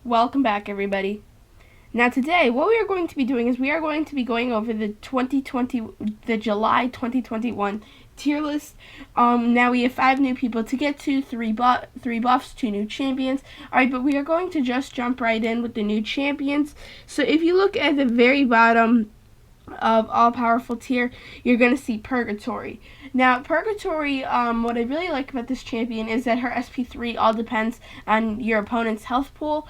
Welcome back, everybody. Now today, what we are going to be doing is we are going to be going over the July 2021 tier list. Now we have 5 new people to get to, 3 buffs, 2 new champions. Alright, but we are going to just jump right in with the new champions. So if you look at the very bottom of all powerful tier, you're going to see Purgatory. Now Purgatory, what I really like about this champion is that her SP3 all depends on your opponent's health pool.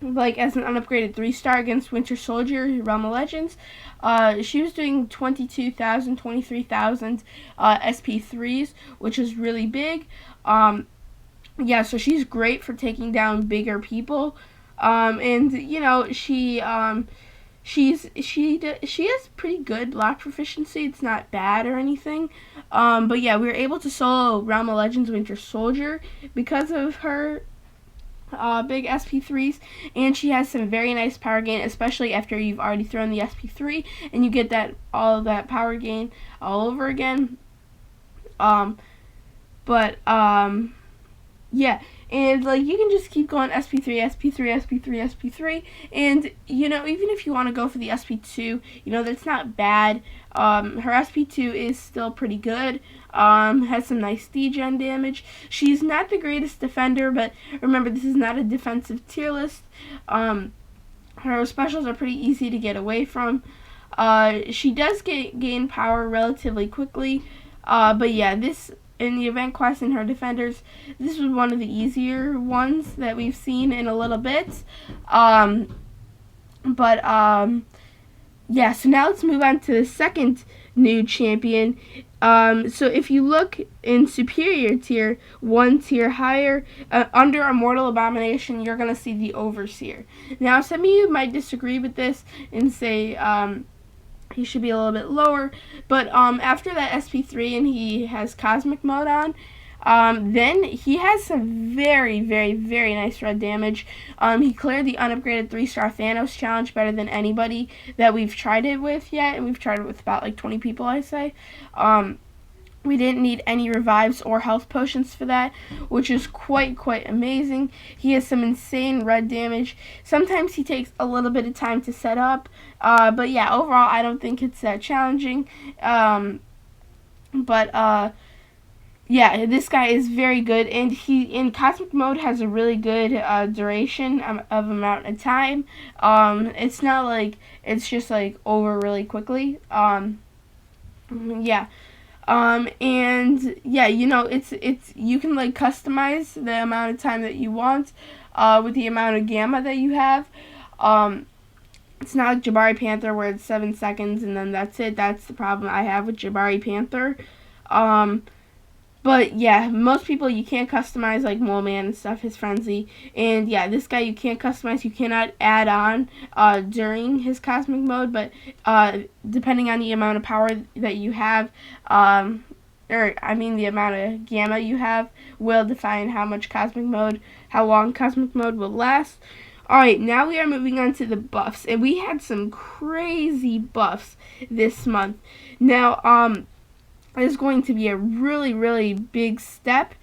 Like as an unupgraded 3-star against Winter Soldier, Realm of Legends, she was doing 22,000, 23,000 SP3s, which is really big. Yeah, so she's great for taking down bigger people. And you know, she has pretty good block proficiency. It's not bad or anything. But yeah, we were able to solo Realm of Legends Winter Soldier because of her big SP3s, and she has some very nice power gain, especially after you've already thrown the SP3 and you get all of that power gain all over again. Yeah, and like you can just keep going SP3, SP3, SP3, SP3, and you know, even if you want to go for the SP2, you know, that's not bad. Her SP2 is still pretty good. Has some nice degen damage. She's not the greatest defender, but remember, this is not a defensive tier list. Her specials are pretty easy to get away from. She does gain power relatively quickly, but yeah, this in the event quest and her defenders, this was one of the easier ones that we've seen in a little bit. Yeah, so now let's move on to the second new champion. So if you look in superior tier, 1 tier higher, under Immortal Abomination, you're going to see the Overseer. Now, some of you might disagree with this and say he should be a little bit lower, but after that SP3 and he has Cosmic Mode on, then he has some very, very, very nice red damage. He cleared the unupgraded 3-star Thanos challenge better than anybody that we've tried it with yet, and we've tried it with about like 20 people, I say. We didn't need any revives or health potions for that, which is quite amazing. He has some insane red damage. Sometimes he takes a little bit of time to set up, but yeah, overall I don't think it's that challenging. Yeah, this guy is very good, and he in Cosmic Mode has a really good duration of amount of time. It's not like it's just like over really quickly. Yeah. And yeah, you know, it's you can like customize the amount of time that you want with the amount of gamma that you have. It's not like Jabari Panther where it's 7 seconds and then that's it. That's the problem I have with Jabari Panther. But yeah, most people you can't customize, like Mole Man and stuff, his frenzy. And yeah, this guy you can't customize, you cannot add on during his Cosmic Mode, but depending on the amount of power that you have, the amount of gamma you have, will define how long Cosmic Mode will last. Alright, now we are moving on to the buffs, and we had some crazy buffs this month. Now, is going to be a really big step.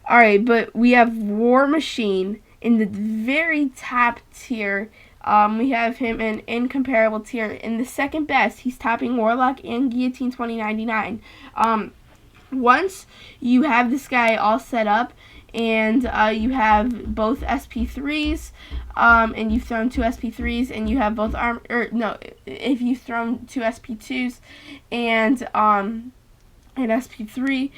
Alright, but we have War Machine in the very top tier. We have him in incomparable tier. In the second best, he's topping Warlock and Guillotine 2099. Once you have this guy all set up, and you have both SP3s, and you've thrown 2 SP3s, and you have both if you've thrown 2 SP2s, and an SP3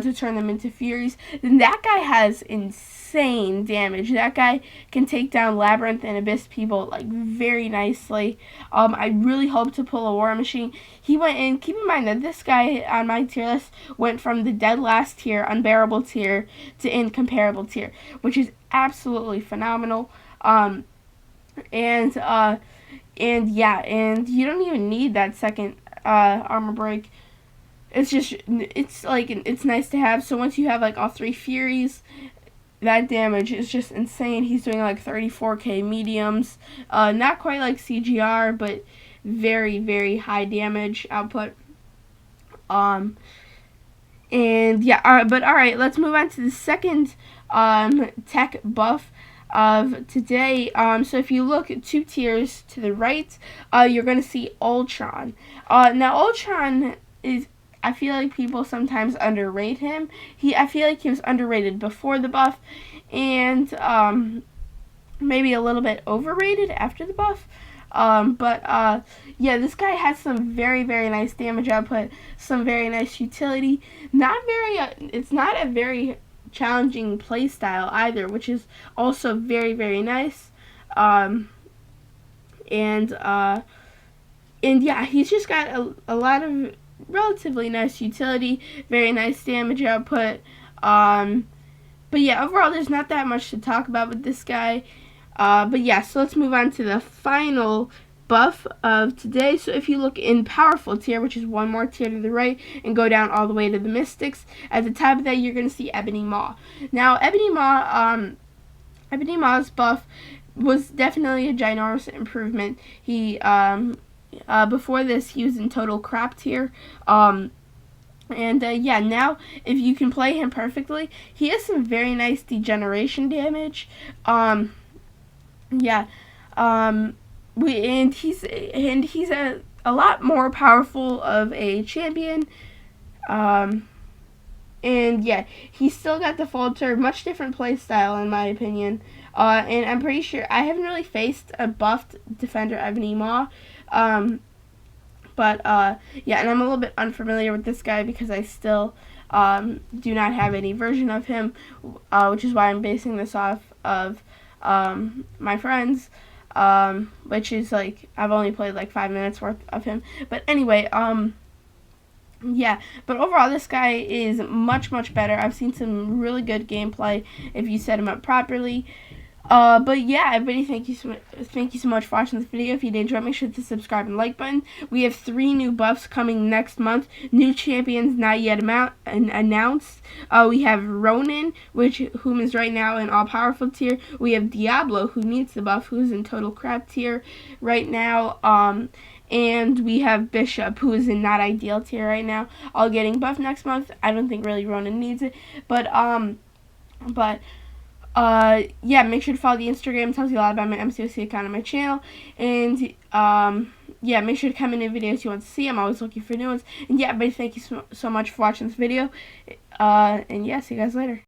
to turn them into Furies, then that guy has insane damage. That guy can take down Labyrinth and Abyss people like very nicely. I really hope to pull a War Machine. He went in, keep in mind that this guy on my tier list went from the dead last tier, unbearable tier, to incomparable tier, which is absolutely phenomenal. And yeah, and you don't even need that second armor break. It's nice to have. So once you have like all 3 Furies, that damage is just insane. He's doing like 34k mediums, not quite like CGR, but very high damage output. And yeah, but alright, let's move on to the second tech buff. of today. So if you look at 2 tiers to the right, you're going to see Ultron. Now Ultron is, I feel like people sometimes underrate him. I feel like he was underrated before the buff, and maybe a little bit overrated after the buff. Yeah, this guy has some very, very nice damage output, some very nice utility. It's not a very challenging play style either, which is also very, very nice. And yeah, he's just got a lot of relatively nice utility, very nice damage output. But yeah, overall, there's not that much to talk about with this guy. But yeah, so let's move on to the final buff of today. So if you look in powerful tier, which is one more tier to the right, and go down all the way to the mystics, at the top of that you're going to see Ebony Maw. Now Ebony Maw's buff was definitely a ginormous improvement. He before this he was in total crap tier. Yeah, now if you can play him perfectly, he has some very nice degeneration damage. Yeah, he's a lot more powerful of a champion. And yeah, he's still got the Falter, much different play style in my opinion. And I'm pretty sure I haven't really faced a buffed defender Ebony Maw. Yeah, and I'm a little bit unfamiliar with this guy because I still do not have any version of him, which is why I'm basing this off of my friends, which is like I've only played like 5 minutes worth of him. But anyway, yeah, but overall this guy is much, much better. I've seen some really good gameplay if you set him up properly. But yeah, everybody, thank you so much for watching this video. If you did enjoy, make sure to subscribe and like button. We have 3 new buffs coming next month. New champions not yet announced. We have Ronin, whom is right now in all powerful tier. We have Diablo, who needs the buff, who's in total crap tier right now. And we have Bishop, who is in not ideal tier right now, all getting buffed next month. I don't think really Ronin needs it, yeah, make sure to follow the Instagram. It tells you a lot about my MCOC account on my channel. And yeah, make sure to comment in videos you want to see. I'm always looking for new ones. And yeah, everybody, thank you so much for watching this video. And yeah, see you guys later.